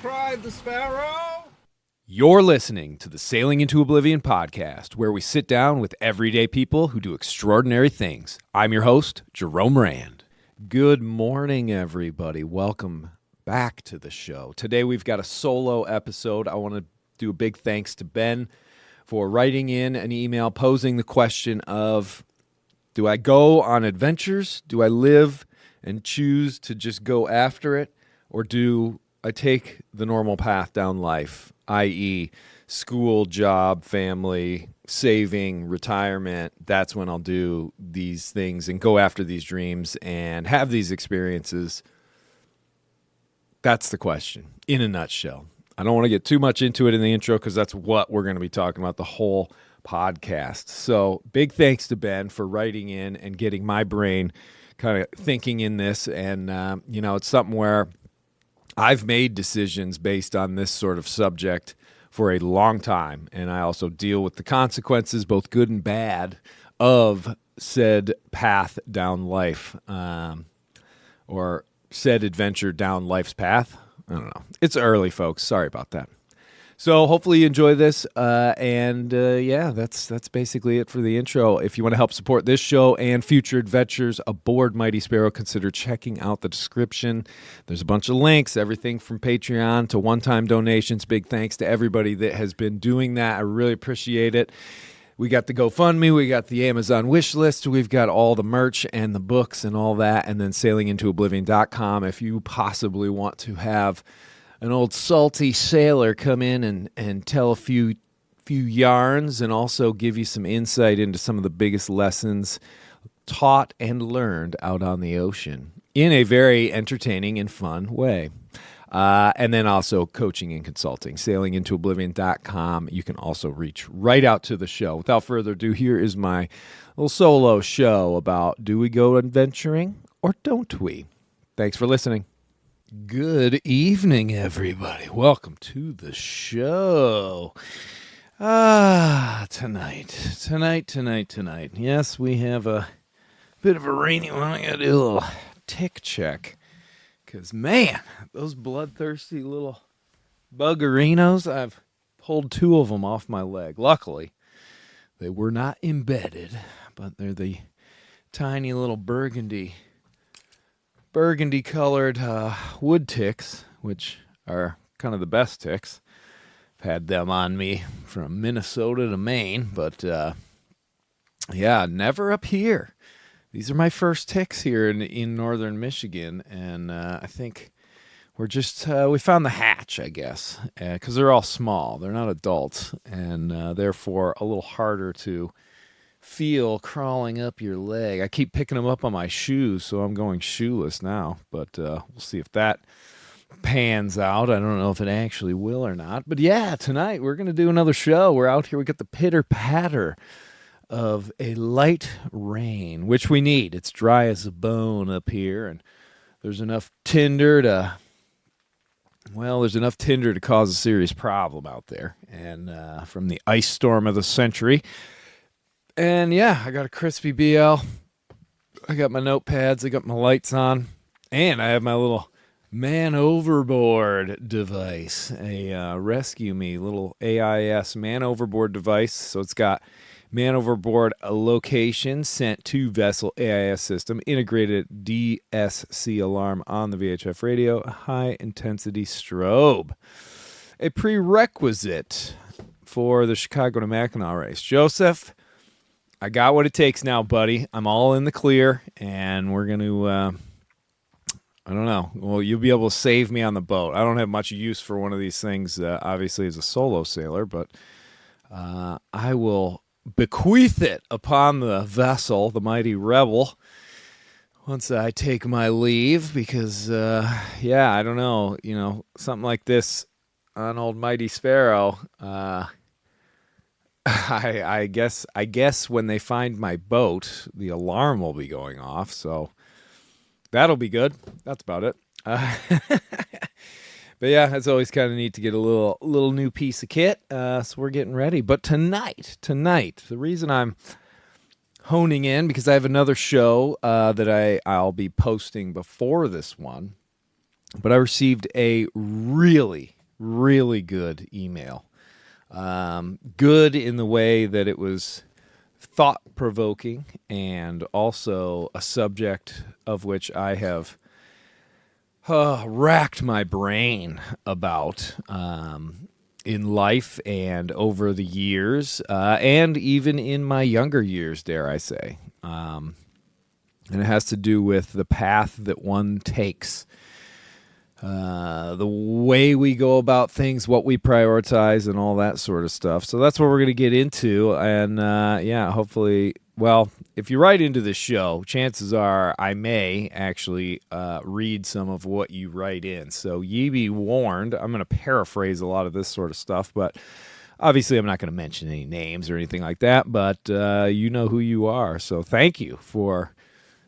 cried the sparrow. You're listening to the Sailing into Oblivion podcast, where we sit down with everyday people who do extraordinary things. I'm your host, Jerome Rand. Good morning, everybody. Welcome back to the show. Today we've got a solo episode. I want to do a big thanks to Ben for writing in an email posing the question of, do I go on adventures? Do I live and choose to just go after it? Or do I take the normal path down life, i.e. school, job, family, saving, retirement? That's when I'll do these things and go after these dreams and have these experiences. That's the question in a nutshell. I don't want to get too much into it in the intro because that's what we're going to be talking about the whole podcast. So big thanks to Ben for writing in and getting my brain kind of thinking in this. And, it's something where I've made decisions based on this sort of subject for a long time. And I also deal with the consequences, both good and bad, of said path down life or said adventure down life's path. I don't know. It's early, folks. Sorry about that. So hopefully you enjoy this, that's basically it for the intro. If you want to help support this show and future adventures aboard Mighty Sparrow, consider checking out the description. There's a bunch of links, everything from Patreon to one-time donations. Big thanks to everybody that has been doing that. I really appreciate it. We got the GoFundMe, we got the Amazon wish list, we've got all the merch and the books and all that, and then sailingintooblivion.com if you possibly want to have an old salty sailor come in and tell a few yarns and also give you some insight into some of the biggest lessons taught and learned out on the ocean in a very entertaining and fun way. And then also coaching and consulting, sailingintooblivion.com. You can also reach right out to the show. Without further ado, here is my little solo show about do we go adventuring or don't we? Thanks for listening. Good evening, everybody. Welcome to the show. Tonight. Yes, we have a bit of a rainy one. I gotta do a little tick check. Because, man, those bloodthirsty little buggerinos, I've pulled 2 of them off my leg. Luckily, they were not embedded, but they're the tiny little burgundy-colored wood ticks, which are kind of the best ticks. I've had them on me from Minnesota to Maine, but, never up here. These are my first ticks here in northern Michigan, and I think we're just, we found the hatch, I guess, because they're all small. They're not adults, and therefore a little harder to feel crawling up your leg. I keep picking them up on my shoes, so I'm going shoeless now, but we'll see if that pans out. I don't know if it actually will or not, but yeah, tonight we're going to do another show. We're out here. We got the pitter-patter of a light rain, which we need. It's dry as a bone up here, and there's enough tinder to cause a serious problem out there, and from the ice storm of the century. And yeah, I got a crispy BL. I got my notepads. I got my lights on, and I have my little man overboard device, a Rescue Me little AIS man overboard device. So it's got man overboard location sent to vessel AIS system, integrated DSC alarm on the VHF radio, a high intensity strobe. A prerequisite for the Chicago to Mackinac race. Joseph, I got what it takes now, buddy. I'm all in the clear, and we're going to, I don't know. Well, you'll be able to save me on the boat. I don't have much use for one of these things, obviously, as a solo sailor, but I will bequeath it upon the vessel, the Mighty Rebel, once I take my leave, because, I don't know, something like this on old Mighty Sparrow, I guess when they find my boat, the alarm will be going off, so that'll be good. That's about it. But yeah, it's always kind of neat to get a little new piece of kit. So we're getting ready. But tonight, the reason I'm honing in, because I have another show that I'll be posting before this one. But I received a really, really good email. Good in the way that it was thought-provoking and also a subject of which I have racked my brain about in life and over the years, and even in my younger years, dare I say. And it has to do with the path that one takes, the way we go about things, what we prioritize, and all that sort of stuff. So that's what we're going to get into. And hopefully, well, if you write into the show, chances are I may actually read some of what you write in. So ye be warned. I'm going to paraphrase a lot of this sort of stuff, but obviously I'm not going to mention any names or anything like that, but you know who you are. So thank you for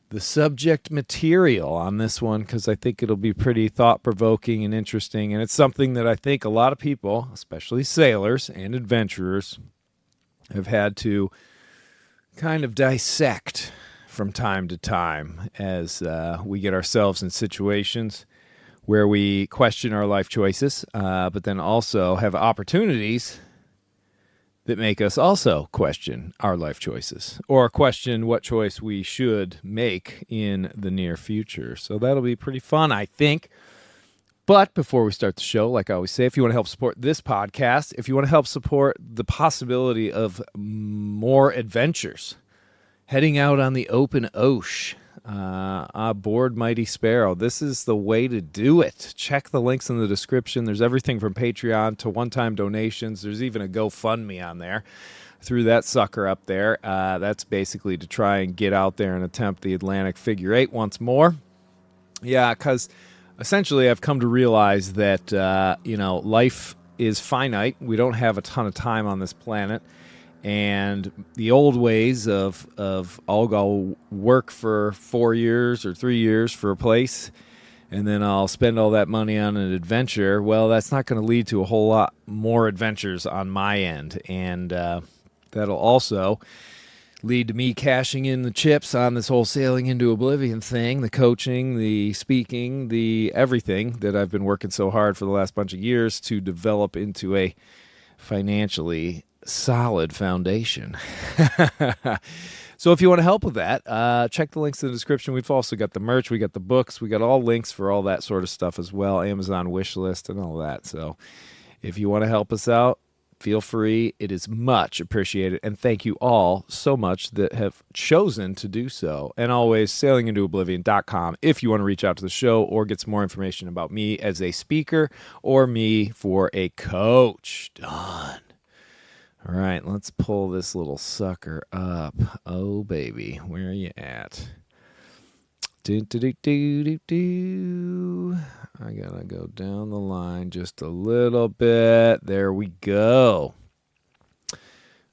the subject material on this one, because I think it'll be pretty thought-provoking and interesting, and it's something that I think a lot of people, especially sailors and adventurers, have had to kind of dissect from time to time as we get ourselves in situations where we question our life choices, but then also have opportunities that make us also question our life choices or question what choice we should make in the near future. So that'll be pretty fun, I think. But before we start the show, like I always say, if you want to help support this podcast, if you want to help support the possibility of more adventures, heading out on the open ocean, aboard Mighty Sparrow, this is the way to do it. Check the links in the description. There's everything from Patreon to one-time donations. There's even a GoFundMe on there. Threw that sucker up there. That's basically to try and get out there and attempt the Atlantic Figure 8 once more. Yeah, because essentially I've come to realize that, life is finite. We don't have a ton of time on this planet. And the old ways of I'll go work for 4 years or 3 years for a place, and then I'll spend all that money on an adventure, well, that's not going to lead to a whole lot more adventures on my end. And that'll also lead to me cashing in the chips on this whole sailing into Oblivion thing, the coaching, the speaking, the everything that I've been working so hard for the last bunch of years to develop into a financially solid foundation. So if you want to help with that, check the links in the description. We've also got the merch, we got the books, we got all links for all that sort of stuff as well, Amazon wish list and all that. So if you want to help us out, feel free. It is much appreciated, and thank you all so much that have chosen to do so. And always, sailingintooblivion.com if you want to reach out to the show or get some more information about me as a speaker or me for a coach. Done. All right, let's pull this little sucker up. Oh, baby, where are you at? I gotta go down the line just a little bit. There we go.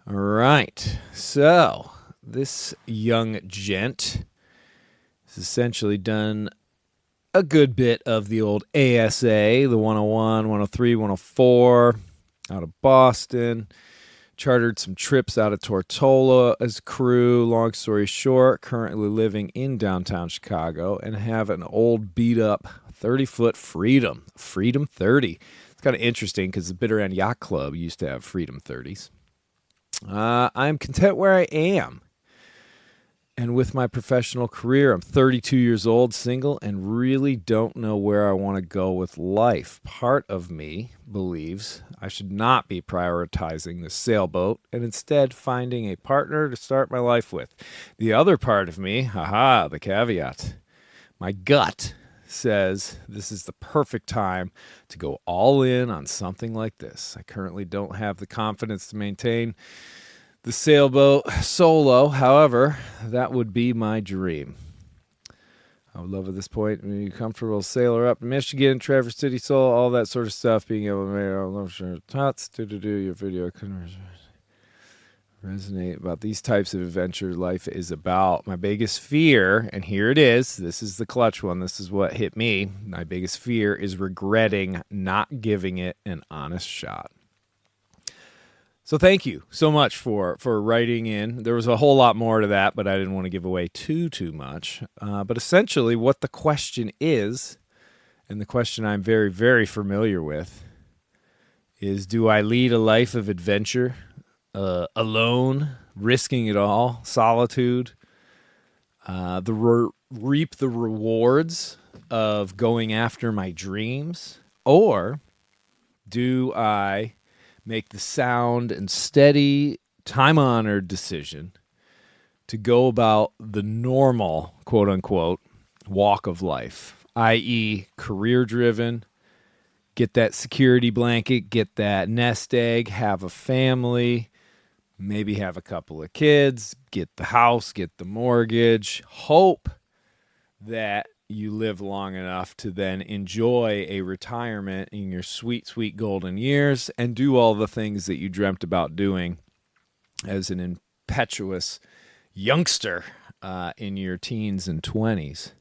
All right, so this young gent has essentially done a good bit of the old ASA, the 101, 103, 104, out of Boston. Chartered some trips out of Tortola as crew. Long story short, currently living in downtown Chicago and have an old beat-up 30-foot Freedom 30. It's kind of interesting because the Bitter End Yacht Club used to have Freedom 30s. I'm content where I am. And with my professional career, I'm 32 years old, single, and really don't know where I want to go with life. Part of me believes I should not be prioritizing the sailboat and instead finding a partner to start my life with. The other part of me, the caveat, my gut says this is the perfect time to go all in on something like this. I currently don't have the confidence to maintain the sailboat solo. However, that would be my dream. I would love at this point to be comfortable sailor up to Michigan, Traverse City, Seoul, all that sort of stuff. Being able to make our love sure tots to do your video couldn't resonate about these types of adventure life is about. My biggest fear, and here it is. This is the clutch one. This is what hit me. My biggest fear is regretting not giving it an honest shot. So thank you so much for writing in. There was a whole lot more to that, but I didn't want to give away too much. But essentially what the question is, and the question I'm very, very familiar with, is, do I lead a life of adventure, alone, risking it all, solitude, reap the rewards of going after my dreams, or do I make the sound and steady, time-honored decision to go about the normal, quote-unquote, walk of life, i.e. career-driven, get that security blanket, get that nest egg, have a family, maybe have a couple of kids, get the house, get the mortgage, hope that you live long enough to then enjoy a retirement in your sweet, sweet golden years and do all the things that you dreamt about doing as an impetuous youngster in your teens and 20s.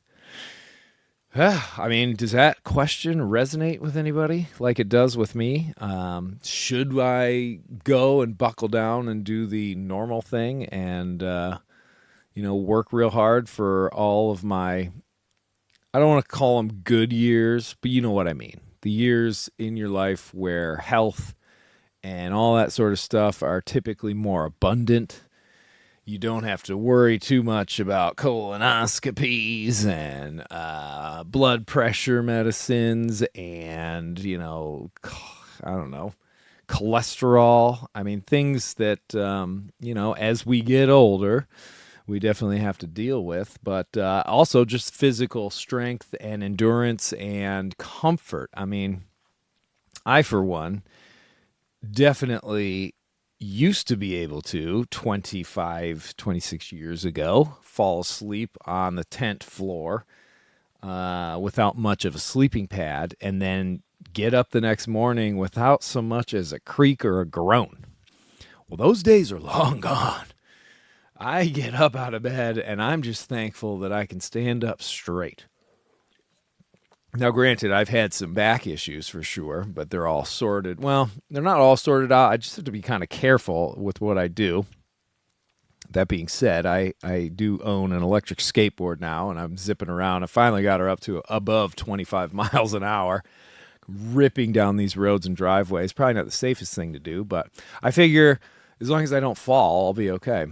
I mean, does that question resonate with anybody like it does with me? Should I go and buckle down and do the normal thing and, work real hard for all of my, I don't want to call them good years, but you know what I mean. The years in your life where health and all that sort of stuff are typically more abundant. You don't have to worry too much about colonoscopies and blood pressure medicines and, I don't know, cholesterol. I mean, things that, as we get older, we definitely have to deal with. But also just physical strength and endurance and comfort. I mean, I, for one, definitely used to be able to 25, 26 years ago fall asleep on the tent floor without much of a sleeping pad and then get up the next morning without so much as a creak or a groan. Well, those days are long gone. I get up out of bed and I'm just thankful that I can stand up straight. Now, granted, I've had some back issues for sure, but they're all sorted. Well, they're not all sorted out. I just have to be kind of careful with what I do. That being said, I do own an electric skateboard now, and I'm zipping around. I finally got her up to above 25 miles an hour, ripping down these roads and driveways. Probably not the safest thing to do, but I figure as long as I don't fall, I'll be okay.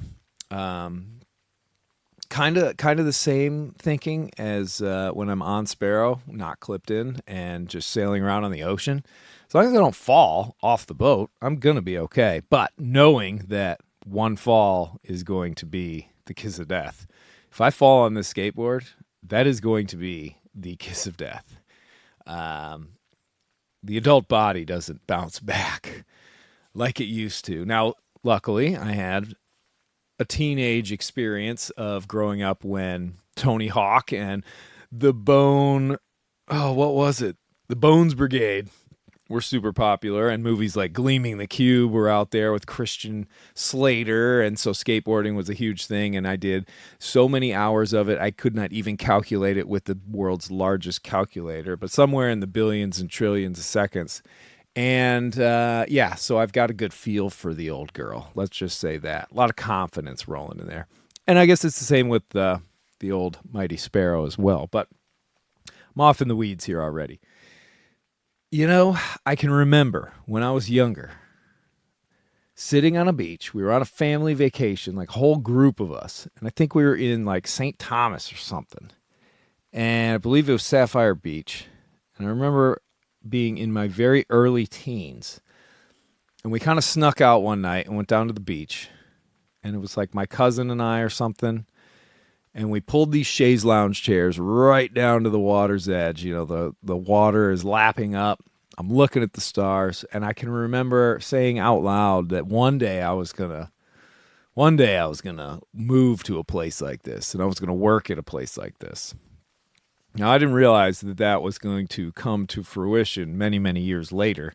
Kind of the same thinking as when I'm on Sparrow, not clipped in, and just sailing around on the ocean. As long as I don't fall off the boat, I'm going to be okay. But knowing that one fall is going to be the kiss of death. If I fall on this skateboard, that is going to be the kiss of death. The adult body doesn't bounce back like it used to. Now, luckily, I had a teenage experience of growing up when Tony Hawk and the Bones Brigade were super popular, and movies like Gleaming the Cube were out there with Christian Slater, and so skateboarding was a huge thing, and I did so many hours of it, I could not even calculate it with the world's largest calculator, but somewhere in the billions and trillions of seconds. And, so I've got a good feel for the old girl. Let's just say that. A lot of confidence rolling in there. And I guess it's the same with the old Mighty Sparrow as well. But I'm off in the weeds here already. I can remember when I was younger, sitting on a beach. We were on a family vacation, like a whole group of us. And I think we were in like St. Thomas or something. And I believe it was Sapphire Beach. And I remember being in my very early teens, and we kind of snuck out one night and went down to the beach, and it was like my cousin and I or something, and we pulled these chaise lounge chairs right down to the water's edge. The water is lapping up. I'm looking at the stars, and I can remember saying out loud that one day I was gonna move to a place like this, and I was gonna work at a place like this. Now, I didn't realize that was going to come to fruition many, many years later.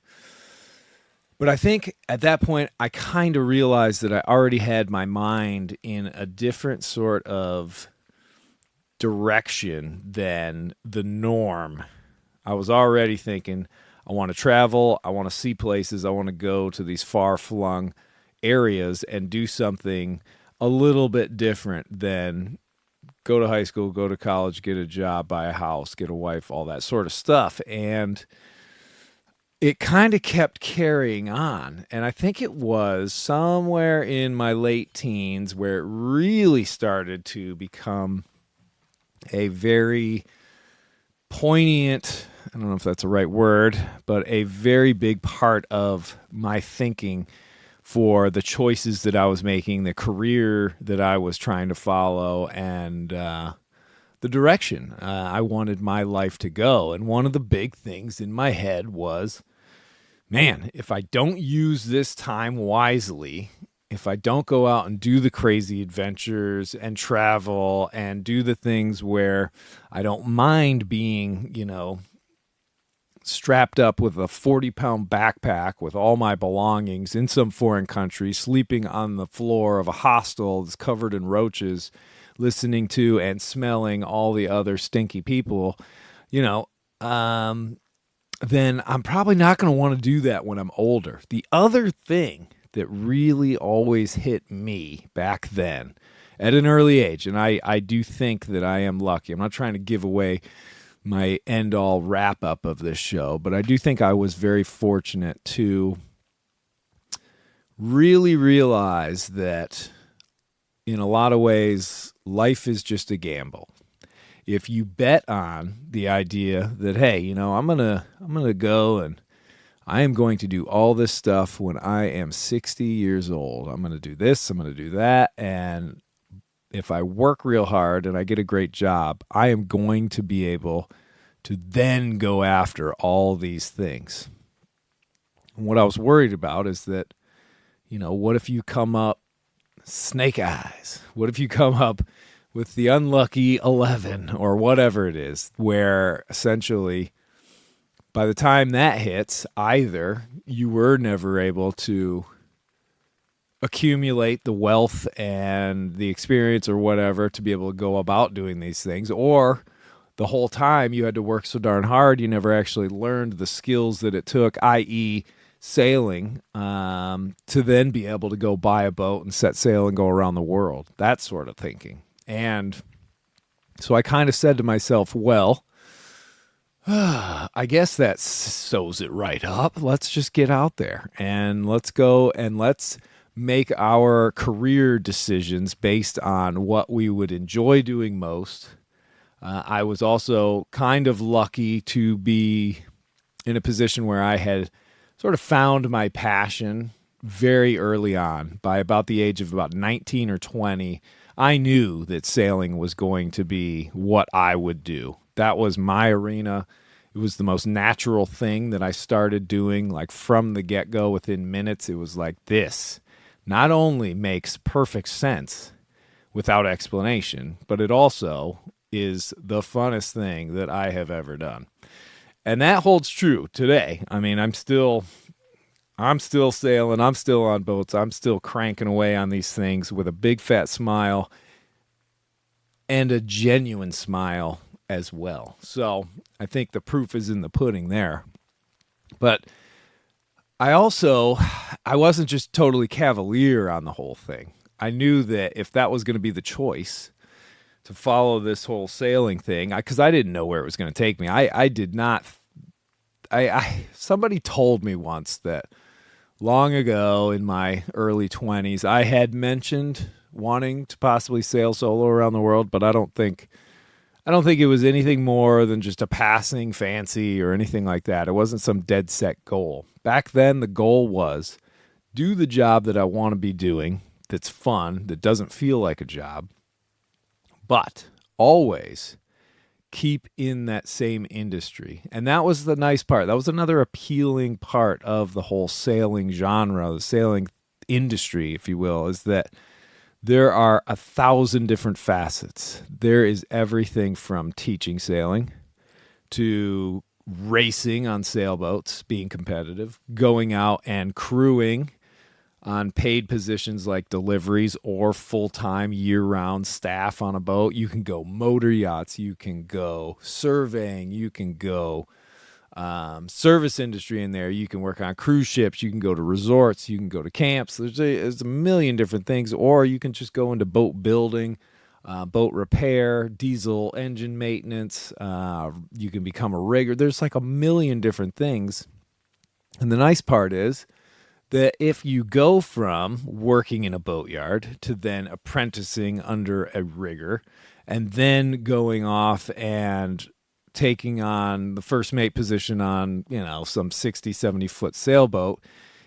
But I think at that point, I kind of realized that I already had my mind in a different sort of direction than the norm. I was already thinking, I want to travel, I want to see places, I want to go to these far-flung areas and do something a little bit different than go to high school, go to college, get a job, buy a house, get a wife, all that sort of stuff. And it kind of kept carrying on. And I think it was somewhere in my late teens where it really started to become a very poignant, I don't know if that's the right word, but a very big part of my thinking for the choices that I was making, the career that I was trying to follow, and the direction I wanted my life to go. And one of the big things in my head was, man, if I don't use this time wisely, if I don't go out and do the crazy adventures and travel and do the things where I don't mind being, strapped up with a 40-pound backpack with all my belongings in some foreign country, sleeping on the floor of a hostel that's covered in roaches, listening to and smelling all the other stinky people, then I'm probably not going to want to do that when I'm older. The other thing that really always hit me back then at an early age, and I do think that I am lucky. I'm not trying to give away my end-all wrap-up of this show, but I do think I was very fortunate to really realize that in a lot of ways, life is just a gamble. If you bet on the idea that, hey, I'm gonna go and I am going to do all this stuff when I am 60 years old. I'm going to do this, I'm going to do that, and if I work real hard and I get a great job, I am going to be able to then go after all these things. And what I was worried about is that, what if you come up snake eyes? What if you come up with the unlucky 11 or whatever it is, where essentially by the time that hits, either you were never able to accumulate the wealth and the experience or whatever to be able to go about doing these things, or the whole time you had to work so darn hard you never actually learned the skills that it took, i.e. sailing, to then be able to go buy a boat and set sail and go around the world. That sort of thinking. And so I kind of said to myself, well, I guess that sews it right up. Let's just get out there and let's go and let's make our career decisions based on what we would enjoy doing most. I was also kind of lucky to be in a position where I had sort of found my passion very early on. By about the age of about 19 or 20, I knew that sailing was going to be what I would do. That was my arena. It was the most natural thing that I started doing, like from the get-go. Within minutes, it was like, this not only makes perfect sense without explanation, but it also is the funnest thing that I have ever done. And that holds true today. I mean, I'm still sailing, I'm still on boats, I'm still cranking away on these things with a big fat smile and a genuine smile as well. So I think the proof is in the pudding there. But I wasn't just totally cavalier on the whole thing. I knew that if that was going to be the choice to follow this whole sailing thing, because I didn't know where it was going to take me. I did not. Somebody told me once that long ago in my early 20s, I had mentioned wanting to possibly sail solo around the world, but I don't think it was anything more than just a passing fancy or anything like that. It wasn't some dead set goal. Back then, the goal was do the job that I want to be doing, that's fun, that doesn't feel like a job, but always keep in that same industry. And that was the nice part. That was another appealing part of the whole sailing genre, the sailing industry, if you will, is that there are 1,000 different facets. There is everything from teaching sailing to racing on sailboats, being competitive, going out and crewing on paid positions like deliveries or full-time year-round staff on a boat. You can go motor yachts, you can go surveying, you can go service industry in there, you can work on cruise ships, you can go to resorts, you can go to camps. There's a million different things, or you can just go into boat building, boat repair, diesel engine maintenance. You can become a rigger. There's like a million different things And the nice part is that if you go from working in a boatyard to then apprenticing under a rigger and then going off and taking on the first mate position on, some 60, 70-foot sailboat,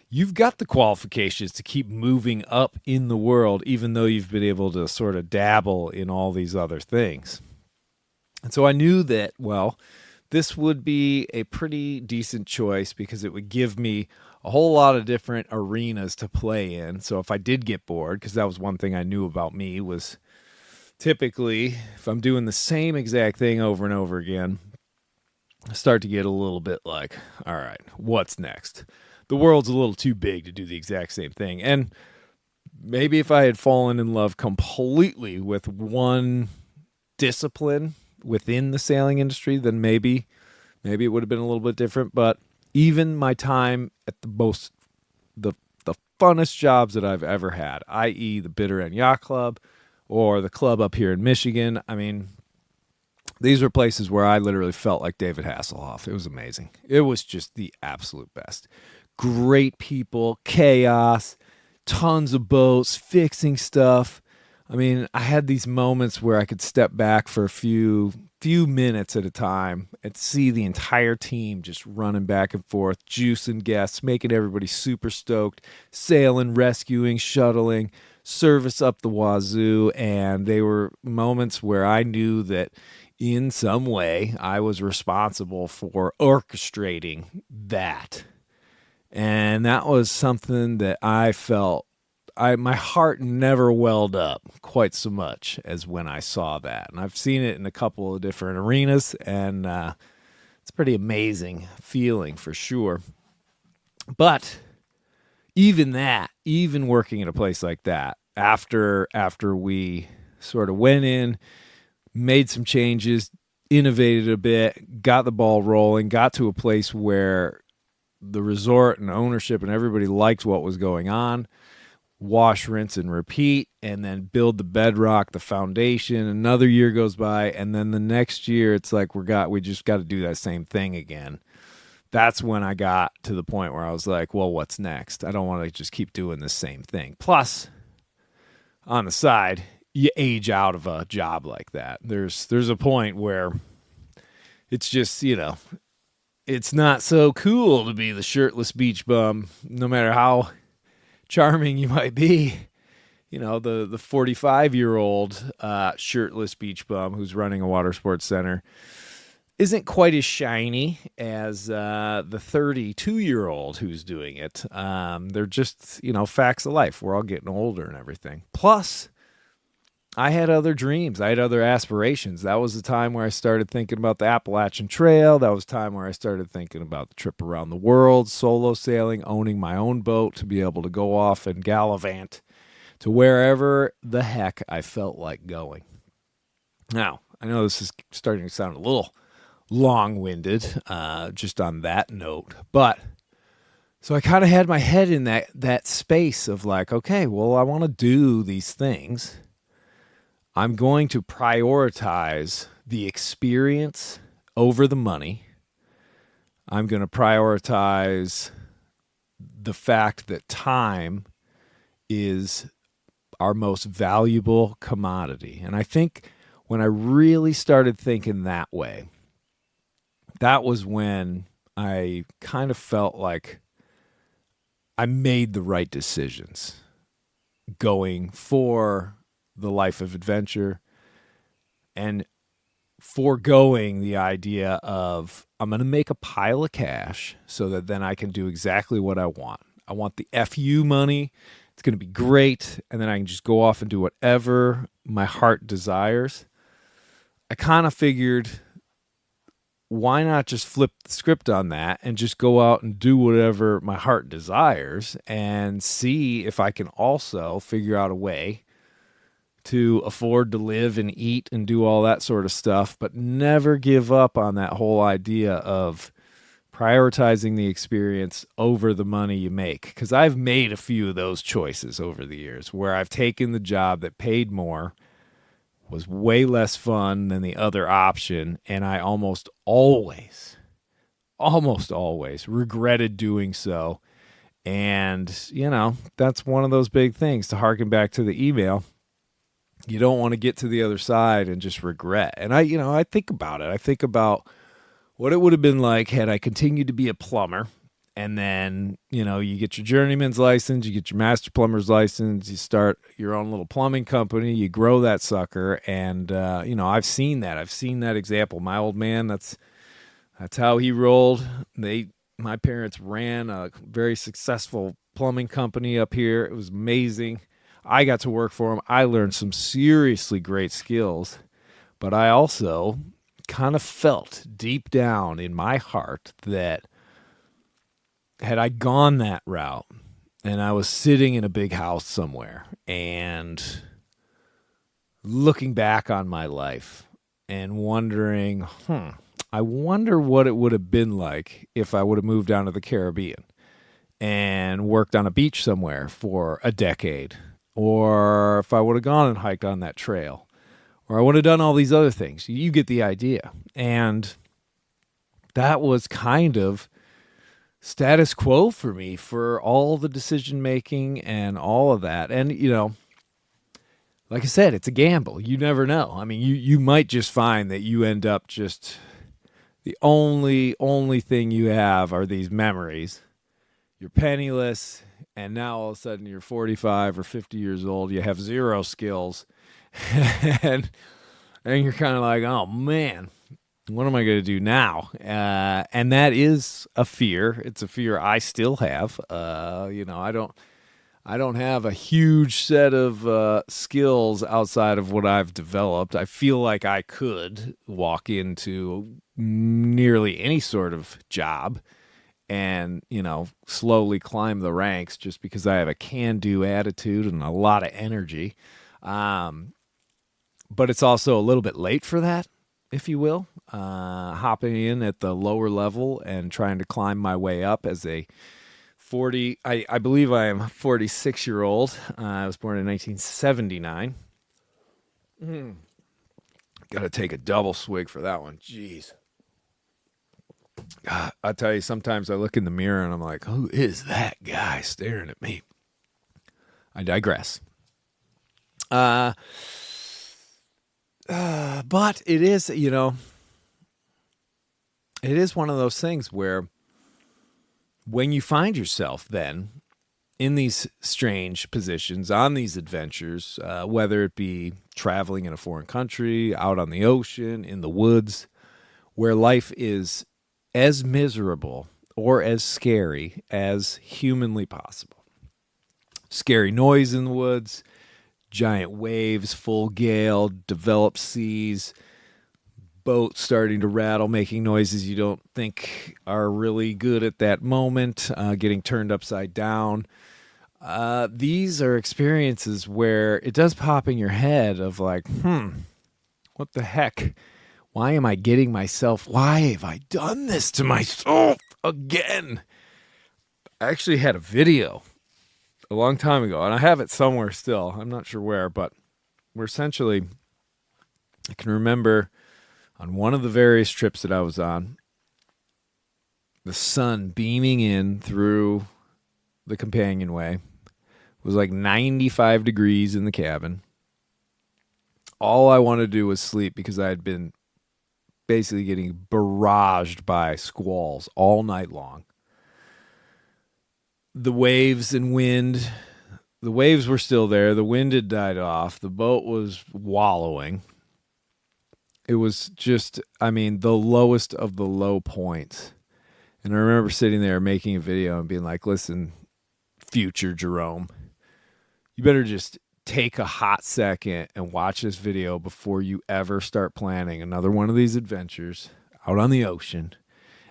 you've got the qualifications to keep moving up in the world, even though you've been able to sort of dabble in all these other things. And so I knew that, this would be a pretty decent choice because it would give me a whole lot of different arenas to play in. So if I did get bored, because that was one thing I knew about me, was typically if I'm doing the same exact thing over and over again, I start to get a little bit like, all right, what's next? The world's a little too big to do the exact same thing. And maybe if I had fallen in love completely with one discipline within the sailing industry, then maybe it would have been a little bit different. But even my time at the funnest jobs that I've ever had, i.e. the Bitter End Yacht Club or the club up here in Michigan, I mean, these were places where I literally felt like David Hasselhoff. It was amazing. It was just the absolute best. Great people, chaos, tons of boats, fixing stuff. I mean, I had these moments where I could step back for a few minutes at a time and see the entire team just running back and forth, juicing guests, making everybody super stoked, sailing, rescuing, shuttling, service up the wazoo. And they were moments where I knew that in some way I was responsible for orchestrating that. And that was something that I felt my heart never welled up quite so much as when I saw that. And I've seen it in a couple of different arenas, and it's a pretty amazing feeling for sure. But even working in a place like that, after we sort of went in, made some changes, innovated a bit, got the ball rolling, got to a place where the resort and ownership and everybody liked what was going on, wash, rinse, and repeat, and then build the bedrock, the foundation. Another year goes by, and then the next year it's like we just got to do that same thing again. That's when I got to the point where I was like, well, what's next? I don't want to just keep doing the same thing. Plus, on the side, you age out of a job like that. There's a point where it's just, it's not so cool to be the shirtless beach bum, no matter how charming you might be. The 45-year-old shirtless beach bum who's running a water sports center isn't quite as shiny as the 32-year-old who's doing it. They're just, facts of life. We're all getting older and everything. Plus, I had other dreams. I had other aspirations. That was the time where I started thinking about the Appalachian Trail. That was the time where I started thinking about the trip around the world, solo sailing, owning my own boat to be able to go off and gallivant to wherever the heck I felt like going. Now, I know this is starting to sound a little long-winded just on that note, but so I kind of had my head in that space of like, okay, well, I want to do these things. I'm going to prioritize the experience over the money. I'm going to prioritize the fact that time is our most valuable commodity. And I think when I really started thinking that way, that was when I kind of felt like I made the right decisions going for the life of adventure and foregoing the idea of I'm going to make a pile of cash so that then I can do exactly what I want. I want the FU money. It's going to be great. And then I can just go off and do whatever my heart desires. I kind of figured, why not just flip the script on that and just go out and do whatever my heart desires and see if I can also figure out a way to afford to live and eat and do all that sort of stuff, but never give up on that whole idea of prioritizing the experience over the money you make. Because I've made a few of those choices over the years where I've taken the job that paid more, was way less fun than the other option, and I almost always almost always regretted doing so. And, that's one of those big things, to harken back to the email. You don't want to get to the other side and just regret. And I think about it. I think about what it would have been like had I continued to be a plumber. And then, you get your journeyman's license, you get your master plumber's license, you start your own little plumbing company, you grow that sucker. And, I've seen that. I've seen that example. My old man, that's how he rolled. My parents ran a very successful plumbing company up here. It was amazing. I got to work for them. I learned some seriously great skills, but I also kind of felt deep down in my heart that had I gone that route and I was sitting in a big house somewhere and looking back on my life and wondering, I wonder what it would have been like if I would have moved down to the Caribbean and worked on a beach somewhere for a decade, or if I would have gone and hiked on that trail, or I would have done all these other things. You get the idea. And that was kind of status quo for me for all the decision making and all of that. And, like I said, it's a gamble. You never know. I mean, you might just find that you end up just the only thing you have are these memories. You're penniless, and now all of a sudden you're 45 or 50 years old. You have zero skills, and you're kind of like, oh man, what am I going to do now? And that is a fear. It's a fear I still have. I don't have a huge set of skills outside of what I've developed. I feel like I could walk into nearly any sort of job and, slowly climb the ranks just because I have a can-do attitude and a lot of energy. But it's also a little bit late for that, if you will. Hopping in at the lower level and trying to climb my way up as a I believe I am a 46-year-old. I was born in 1979. Got to take a double swig for that one. Jeez. God, I tell you, sometimes I look in the mirror and I'm like, who is that guy staring at me? I digress. But it is, it is one of those things where when you find yourself then in these strange positions, on these adventures, whether it be traveling in a foreign country, out on the ocean, in the woods, where life is as miserable or as scary as humanly possible. Scary noise in the woods, giant waves, full gale, developed seas, boats starting to rattle, making noises you don't think are really good at that moment, getting turned upside down. These are experiences where it does pop in your head of like, what the heck? Why am I getting myself? Why have I done this to myself again? I actually had a video a long time ago, and I have it somewhere still. I'm not sure where, but we're essentially, I can remember on one of the various trips that I was on, the sun beaming in through the companionway. It was like 95 degrees in the cabin. All I wanted to do was sleep because I had been basically getting barraged by squalls all night long. The waves and wind, the waves were still there. The wind had died off. The boat was wallowing. It was just, the lowest of the low points. And I remember sitting there making a video and being like, listen, future Jerome, you better just take a hot second and watch this video before you ever start planning another one of these adventures out on the ocean,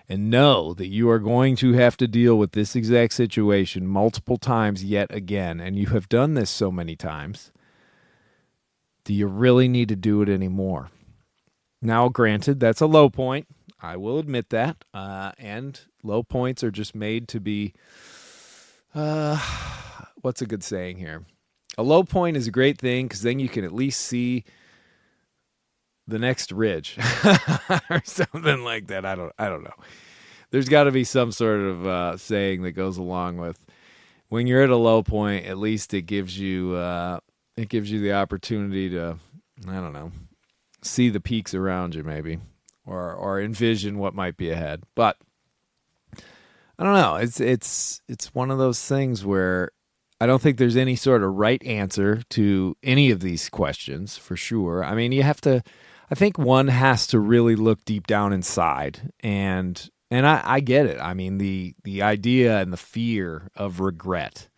and know that you are going to have to deal with this exact situation multiple times yet again. And you have done this so many times. Do you really need to do it anymore? Now, granted, that's a low point. I will admit that. And low points are just made to be, what's a good saying here? A low point is a great thing because then you can at least see the next ridge or something like that. I don't know. There's got to be some sort of saying that goes along with when you're at a low point. At least it gives you the opportunity to, I don't know, see the peaks around you, maybe, or envision what might be ahead. But I don't know. It's one of those things where I don't think there's any sort of right answer to any of these questions for sure. I mean, I think one has to really look deep down inside, and I get it. I mean, the idea and the fear of regret,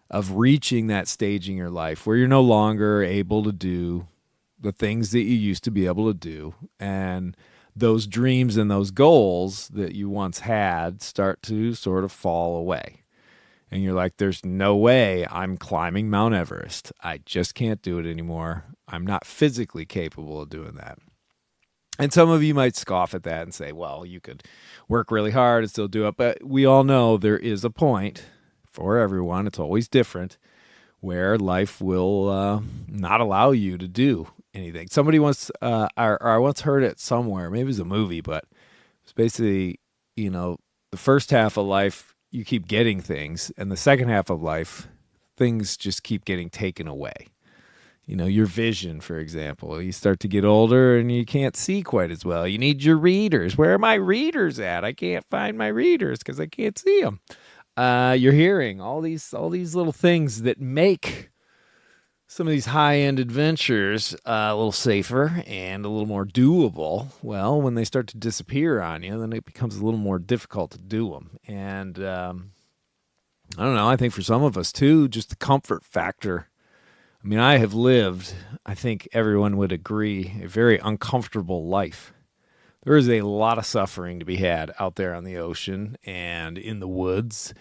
of reaching that stage in your life where you're no longer able to do the things that you used to be able to do, and those dreams and those goals that you once had start to sort of fall away. And you're like, there's no way I'm climbing Mount Everest. I just can't do it anymore. I'm not physically capable of doing that. And some of you might scoff at that and say, well, you could work really hard and still do it. But we all know there is a point for everyone. It's always different, where life will not allow you to do anything. Somebody once, or I once heard it somewhere, maybe it was a movie, but it's basically, the first half of life, you keep getting things, and the second half of life, things just keep getting taken away. Your vision, for example. You start to get older and you can't see quite as well. You need your readers. Where are my readers at? I can't find my readers because I can't see them. Your hearing, all these little things that make some of these high-end adventures a little safer and a little more doable. Well, when they start to disappear on you, then it becomes a little more difficult to do them. And I don't know, I think for some of us too, just the comfort factor. I mean, I have lived, I think everyone would agree, a very uncomfortable life. There is a lot of suffering to be had out there on the ocean and in the woods.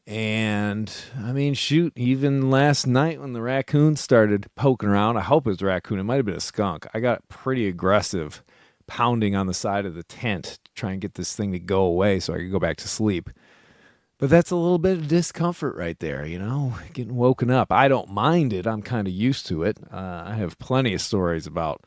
And, I mean, shoot, even last night when the raccoon started poking around, I hope it was a raccoon, it might have been a skunk. I got pretty aggressive, pounding on the side of the tent to try and get this thing to go away so I could go back to sleep. But that's a little bit of discomfort right there, getting woken up. I don't mind it. I'm kind of used to it. I have plenty of stories about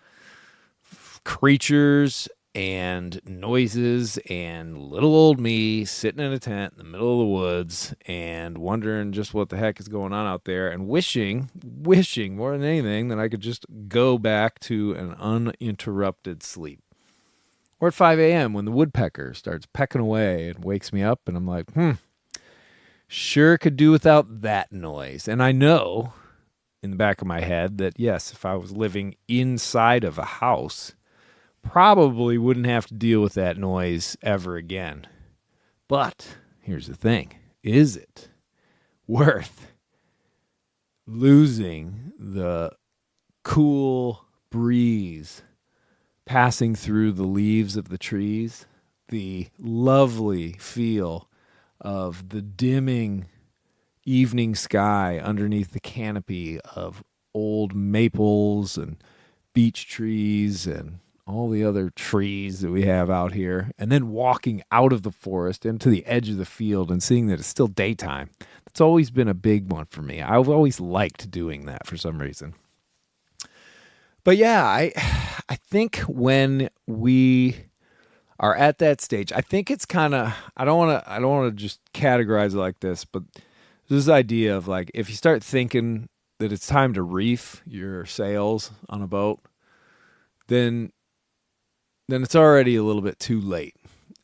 creatures and noises and little old me sitting in a tent in the middle of the woods and wondering just what the heck is going on out there, and wishing more than anything that I could just go back to an uninterrupted sleep. Or at 5 a.m. when the woodpecker starts pecking away and wakes me up, and I'm like, sure could do without that noise. And I know in the back of my head that, yes, if I was living inside of a house, probably wouldn't have to deal with that noise ever again. But here's the thing. Is it worth losing the cool breeze passing through the leaves of the trees, the lovely feel of the dimming evening sky underneath the canopy of old maples and beech trees and all the other trees that we have out here, and then walking out of the forest into the edge of the field and seeing that it's still daytime? That's always been a big one for me. I've always liked doing that for some reason. But yeah, I think when we are at that stage, I think it's kind of, I don't want to just categorize it like this, but this idea of like, if you start thinking that it's time to reef your sails on a boat, then it's already a little bit too late.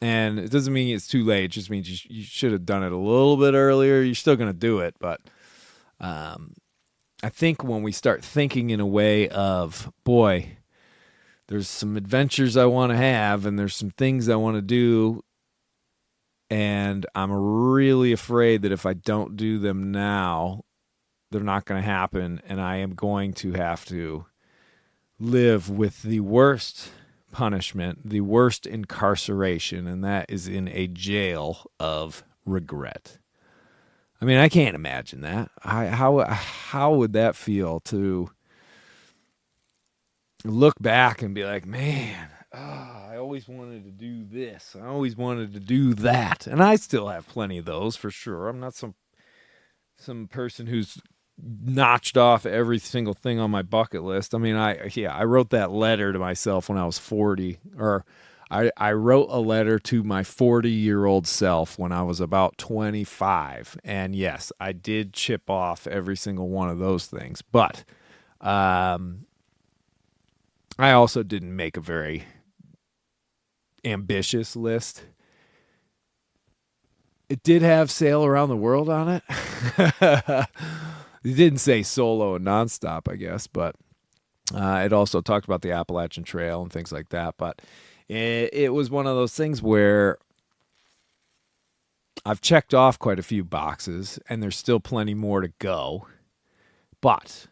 And it doesn't mean it's too late. It just means you should have done it a little bit earlier. You're still going to do it. But I think when we start thinking in a way of, boy, there's some adventures I want to have and there's some things I want to do, and I'm really afraid that if I don't do them now, they're not going to happen, and I am going to have to live with the worst punishment, the worst incarceration, and that is in a jail of regret. I mean, I can't imagine that. How would that feel to look back and be like, man, I always wanted to do this. I always wanted to do that. And I still have plenty of those for sure. I'm not some person who's notched off every single thing on my bucket list. I mean, I wrote that letter to myself when I was 40, or I wrote a letter to my 40-year-old self when I was about 25. And yes, I did chip off every single one of those things. But I also didn't make a very ambitious list. It did have Sail Around the World on it. It didn't say solo and nonstop, I guess, but it also talked about the Appalachian Trail and things like that. But it was one of those things where I've checked off quite a few boxes, and there's still plenty more to go. But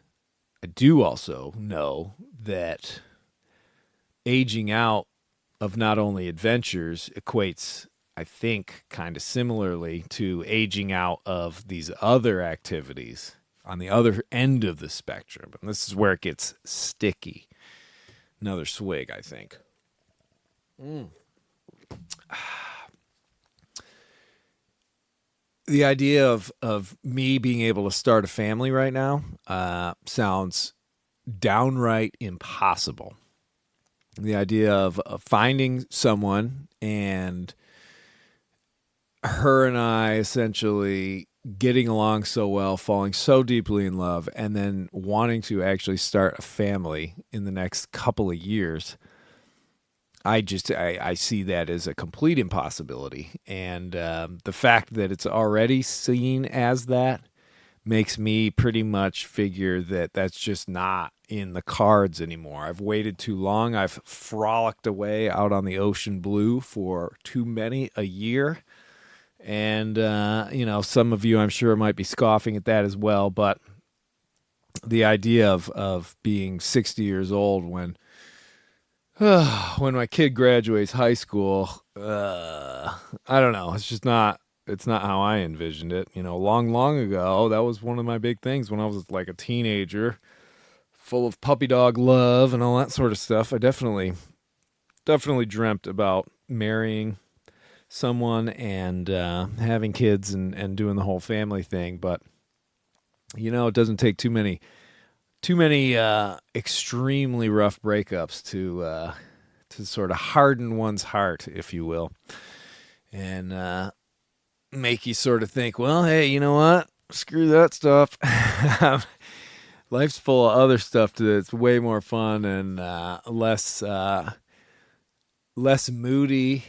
I do also know that aging out of not only adventures equates, I think, kind of similarly to aging out of these other activities on the other end of the spectrum. And this is where it gets sticky. Another swig, I think. The idea of me being able to start a family right now sounds downright impossible. The idea of finding someone and her and I essentially getting along so well, falling so deeply in love, and then wanting to actually start a family in the next couple of years. I see that as a complete impossibility. And the fact that it's already seen as that makes me pretty much figure that that's just not in the cards anymore. I've waited too long. I've frolicked away out on the ocean blue for too many a year. And, some of you I'm sure might be scoffing at that as well. But the idea of being 60 years old when my kid graduates high school, I don't know. It's not how I envisioned it. Long ago, that was one of my big things when I was like a teenager, full of puppy dog love and all that sort of stuff. I definitely dreamt about marrying someone and having kids and doing the whole family thing. But, it doesn't take too many extremely rough breakups to sort of harden one's heart, if you will, and make you sort of think, well, hey, you know what? Screw that stuff. Life's full of other stuff that's way more fun and less moody.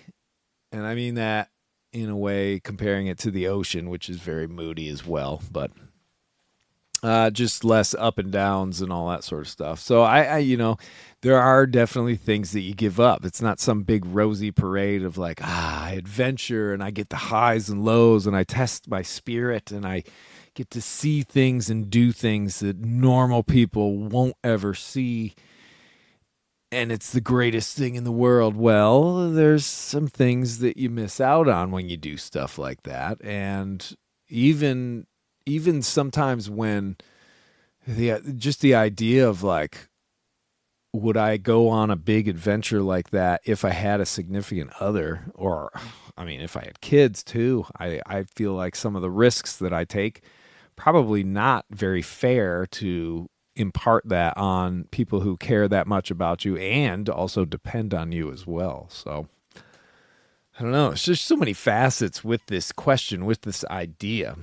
And I mean that in a way, comparing it to the ocean, which is very moody as well, but just less up and downs and all that sort of stuff. So I there are definitely things that you give up. It's not some big rosy parade of like, adventure and I get the highs and lows and I test my spirit and I get to see things and do things that normal people won't ever see. And it's the greatest thing in the world. Well, there's some things that you miss out on when you do stuff like that. And even sometimes when the idea of like, would I go on a big adventure like that if I had a significant other? Or, I mean, if I had kids too, I feel like some of the risks that I take, probably not very fair to impart that on people who care that much about you and also depend on you as well. So I don't know. It's just so many facets with this question, with this idea.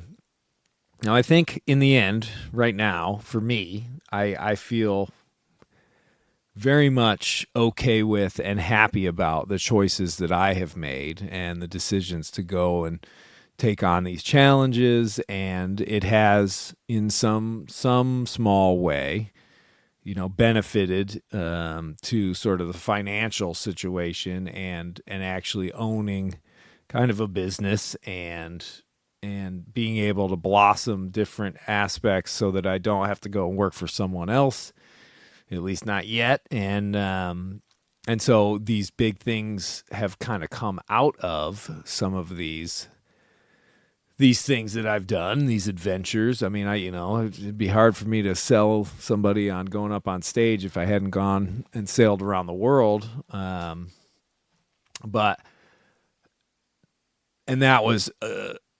Now, I think in the end, right now, for me, I feel very much okay with and happy about the choices that I have made and the decisions to go and take on these challenges. And it has, in some small way, benefited to sort of the financial situation and actually owning kind of a business and being able to blossom different aspects so that I don't have to go and work for someone else, at least not yet. And so these big things have kind of come out of some of these things that I've done, these adventures. I mean, it'd be hard for me to sell somebody on going up on stage if I hadn't gone and sailed around the world. And that was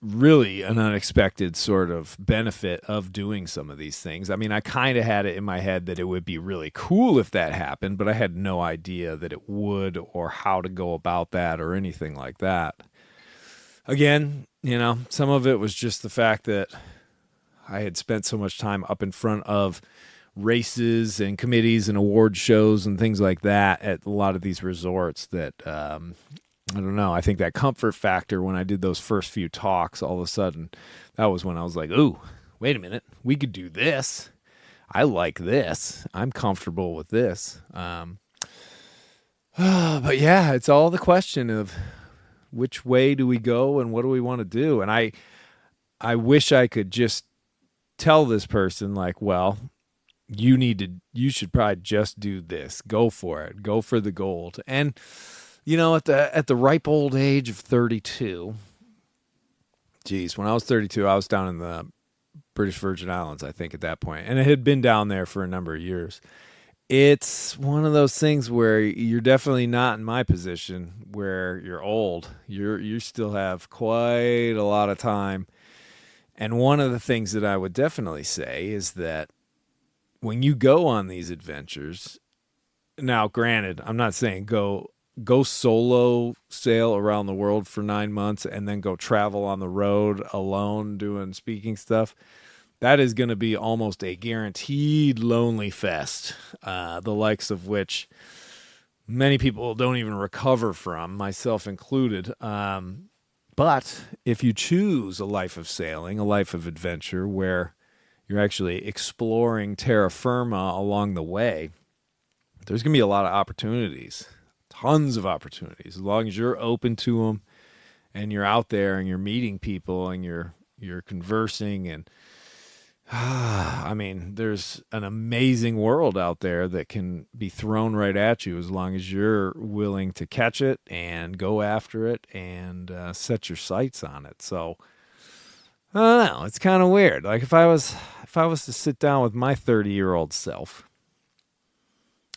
really an unexpected sort of benefit of doing some of these things. I mean, I kind of had it in my head that it would be really cool if that happened, but I had no idea that it would or how to go about that or anything like that. Again, some of it was just the fact that I had spent so much time up in front of races and committees and award shows and things like that at a lot of these resorts that I don't know. I think that comfort factor when I did those first few talks, all of a sudden, that was when I was like, ooh, wait a minute. We could do this. I like this. I'm comfortable with this. But yeah, it's all the question of which way do we go and what do we want to do? And I wish I could just tell this person like, well, you should probably just do this. Go for it. Go for the gold. And at the ripe old age of 32, geez, when I was 32, I was down in the British Virgin Islands, I think, at that point. And I had been down there for a number of years. It's one of those things where you're definitely not in my position where you're old. You still have quite a lot of time. And one of the things that I would definitely say is that when you go on these adventures, now granted, I'm not saying go solo sail around the world for 9 months and then go travel on the road alone doing speaking stuff. That is going to be almost a guaranteed lonely fest, the likes of which many people don't even recover from, myself included. But if you choose a life of sailing, a life of adventure where you're actually exploring terra firma along the way, there's going to be a lot of opportunities. Tons of opportunities, as long as you're open to them and you're out there and you're meeting people and you're conversing. And I mean, there's an amazing world out there that can be thrown right at you as long as you're willing to catch it and go after it and set your sights on it. So I don't know, it's kind of weird. Like if I was to sit down with my 30-year-old self,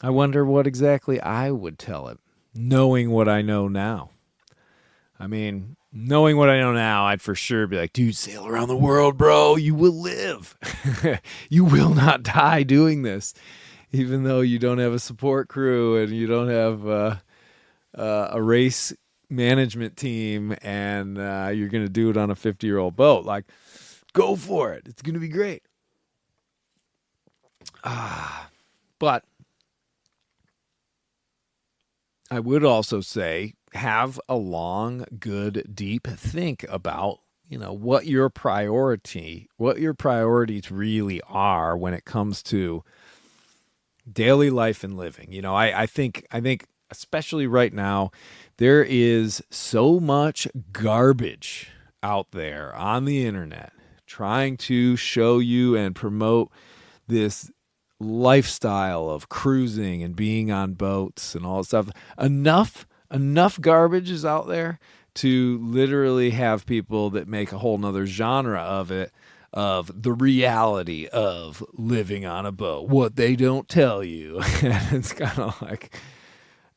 I wonder what exactly I would tell it, knowing what I know now. I mean, knowing what I know now, I'd for sure be like, dude, sail around the world, bro. You will live. You will not die doing this, even though you don't have a support crew and you don't have a race management team and you're going to do it on a 50-year-old boat. Like, go for it. It's going to be great. But I would also say have a long, good, deep think about, what your priorities really are when it comes to daily life and living. I think especially right now, there is so much garbage out there on the internet trying to show you and promote this lifestyle of cruising and being on boats and all that stuff. Enough garbage is out there to literally have people that make a whole nother genre of it, of the reality of living on a boat, what they don't tell you. And it's kind of like,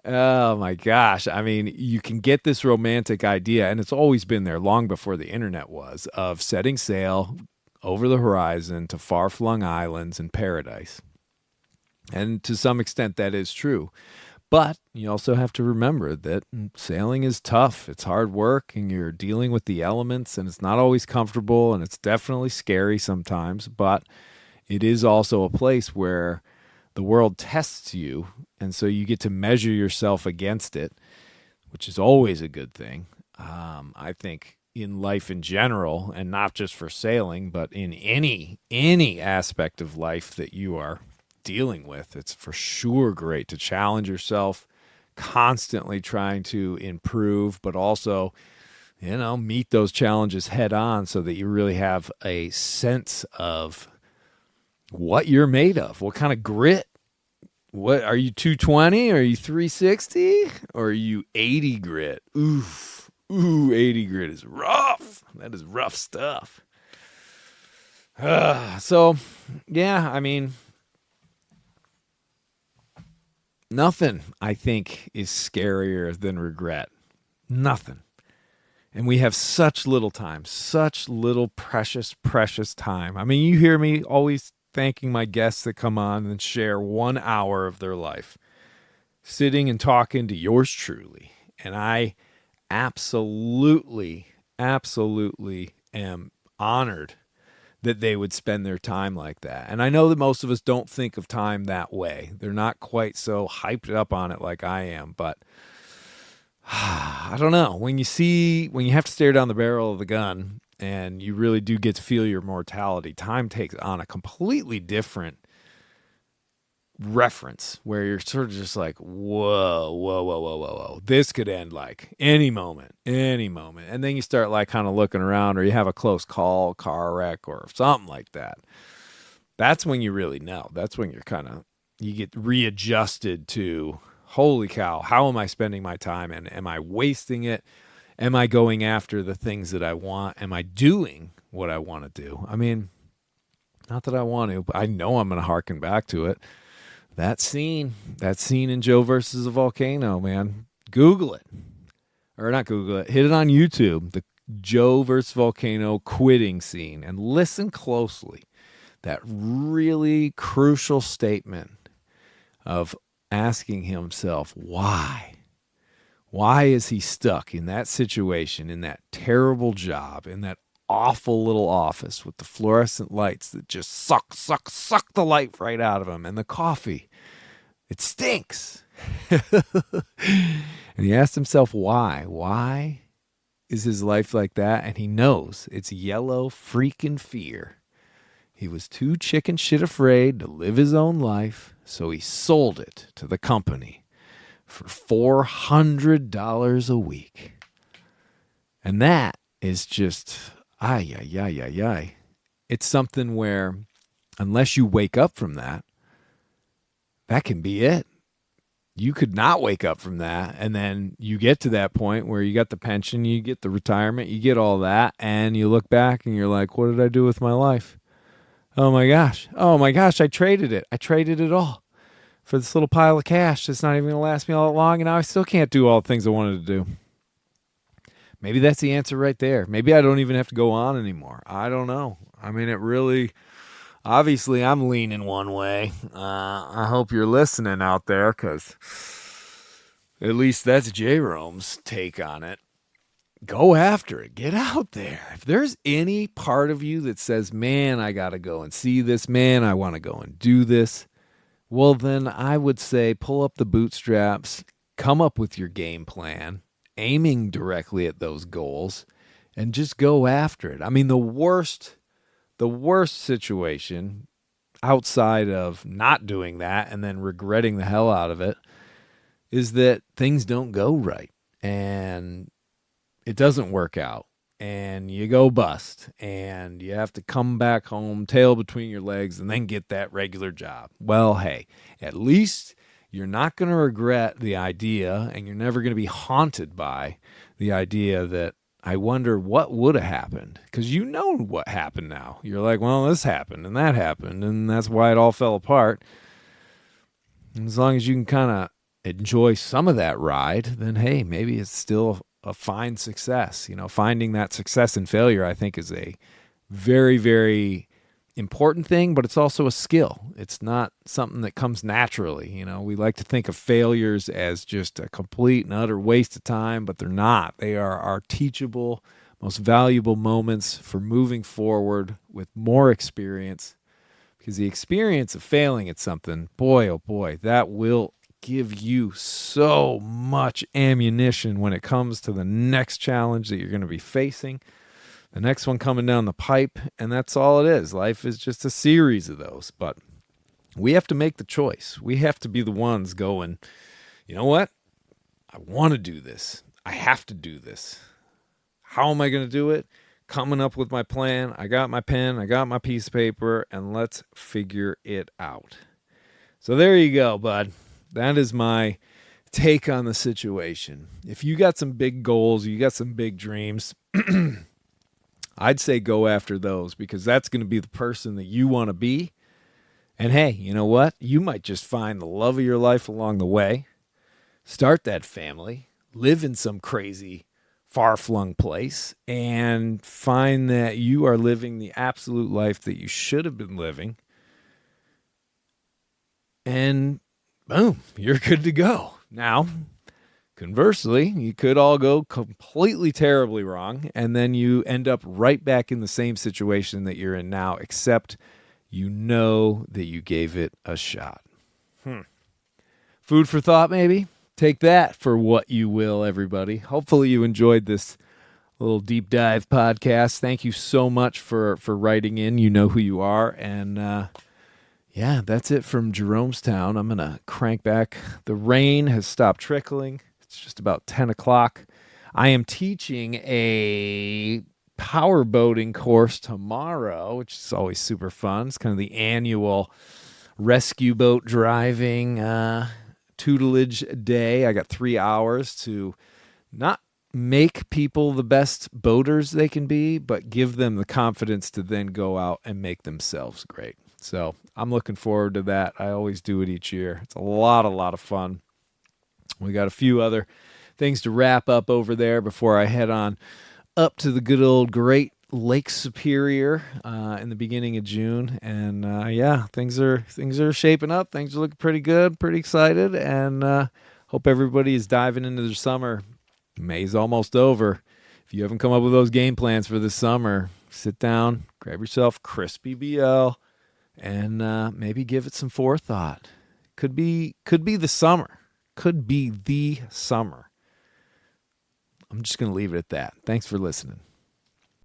oh my gosh. I mean, you can get this romantic idea, and it's always been there long before the internet was, of setting sail over the horizon to far-flung islands in paradise. And to some extent, that is true. But you also have to remember that sailing is tough. It's hard work, and you're dealing with the elements, and it's not always comfortable, and it's definitely scary sometimes. But it is also a place where the world tests you, and so you get to measure yourself against it, which is always a good thing. I think in life in general, and not just for sailing, but in any aspect of life that you are dealing with, it's for sure great to challenge yourself, constantly trying to improve, but also, meet those challenges head on so that you really have a sense of what you're made of, what kind of grit. What are you, 220? Are you 360? Or are you 80 grit? Oof. Ooh, 80 grit is rough. That is rough stuff. So, yeah, I mean, nothing, I think, is scarier than regret. Nothing. And we have such little time, such little precious, precious time. I mean, you hear me always thanking my guests that come on and share 1 hour of their life, sitting and talking to yours truly. And I absolutely, absolutely am honored that they would spend their time like that. And I know that most of us don't think of time that way. They're not quite so hyped up on it like I am, but I don't know. When you have to stare down the barrel of the gun and you really do get to feel your mortality, time takes on a completely different reference where you're sort of just like, whoa, whoa, whoa, whoa, whoa, whoa. This could end like any moment, any moment. And then you start like kind of looking around, or you have a close call, car wreck or something like that. That's when you really know. That's when you get readjusted to, holy cow, how am I spending my time? And am I wasting it? Am I going after the things that I want? Am I doing what I want to do? I mean, not that I want to, but I know I'm going to harken back to it. That scene in Joe versus the Volcano, man. Google it. Or not Google it. Hit it on YouTube. The Joe versus Volcano quitting scene. And listen closely. That really crucial statement of asking himself, why? Why is he stuck in that situation, in that terrible job, in that awful little office with the fluorescent lights that just suck the light right out of him, and the coffee, it stinks. And he asked himself why is his life like that? And he knows it's yellow freaking fear. He was too chicken shit afraid to live his own life, so he sold it to the company for $400 a week. And that is just it's something where, unless you wake up from that, that can be it. You could not wake up from that, and then you get to that point where you got the pension, you get the retirement, you get all that, and you look back and you're like, what did I do with my life? Oh my gosh, I traded it all for this little pile of cash that's not even going to last me all that long, and now I still can't do all the things I wanted to do. Maybe that's the answer right there. Maybe I don't even have to go on anymore. I don't know. I mean, it really, obviously I'm leaning one way. I hope you're listening out there, because at least that's J-Rome's take on it. Go after it. Get out there. If there's any part of you that says, man, I got to go and see this, man, I want to go and do this, well, then I would say pull up the bootstraps, come up with your game plan, aiming directly at those goals, and just go after it. I mean, the worst situation outside of not doing that and then regretting the hell out of it is that things don't go right and it doesn't work out and you go bust and you have to come back home, tail between your legs, and then get that regular job. Well, hey, at least you're not going to regret the idea, and you're never going to be haunted by the idea that, I wonder what would have happened, because you know what happened now. You're like, well, this happened and that happened, and that's why it all fell apart. And as long as you can kind of enjoy some of that ride, then hey, maybe it's still a fine success. You know, finding that success in failure, I think, is a very, very important thing, but it's also a skill. It's not something that comes naturally. You know, we like to think of failures as just a complete and utter waste of time, but they're not. They are our teachable, most valuable moments for moving forward with more experience, because the experience of failing at something, boy, oh boy, that will give you so much ammunition when it comes to the next challenge that you're going to be facing, the next one coming down the pipe, and that's all it is. Life is just a series of those, but we have to make the choice. We have to be the ones going, you know what? I want to do this. I have to do this. How am I going to do it? Coming up with my plan. I got my pen. I got my piece of paper, and let's figure it out. So there you go, bud. That is my take on the situation. If you got some big goals, you got some big dreams, I'd say go after those, because that's going to be the person that you want to be. And hey, you know what? You might just find the love of your life along the way. Start that family. Live in some crazy far-flung place and find that you are living the absolute life that you should have been living, and boom, you're good to go. Now, conversely, you could all go completely terribly wrong, and then you end up right back in the same situation that you're in now, except you know that you gave it a shot. Food for thought, maybe? Take that for what you will, everybody. Hopefully you enjoyed this little deep dive podcast. Thank you so much for writing in. You know who you are. And yeah, that's it from Jeromestown. I'm going to crank back. The rain has stopped trickling. It's just about 10 o'clock. I am teaching a power boating course tomorrow, which is always super fun. It's kind of the annual rescue boat driving tutelage day. I got 3 hours to not make people the best boaters they can be, but give them the confidence to then go out and make themselves great. So I'm looking forward to that. I always do it each year. It's a lot of fun. We got a few other things to wrap up over there before I head on up to the good old Great Lake Superior in the beginning of June. And yeah, things are shaping up. Things are looking pretty good, pretty excited, and hope everybody is diving into their summer. May's almost over. If you haven't come up with those game plans for this summer, sit down, grab yourself crispy BL, and maybe give it some forethought. Could be the summer. Could be the summer. I'm just going to leave it at that. Thanks for listening.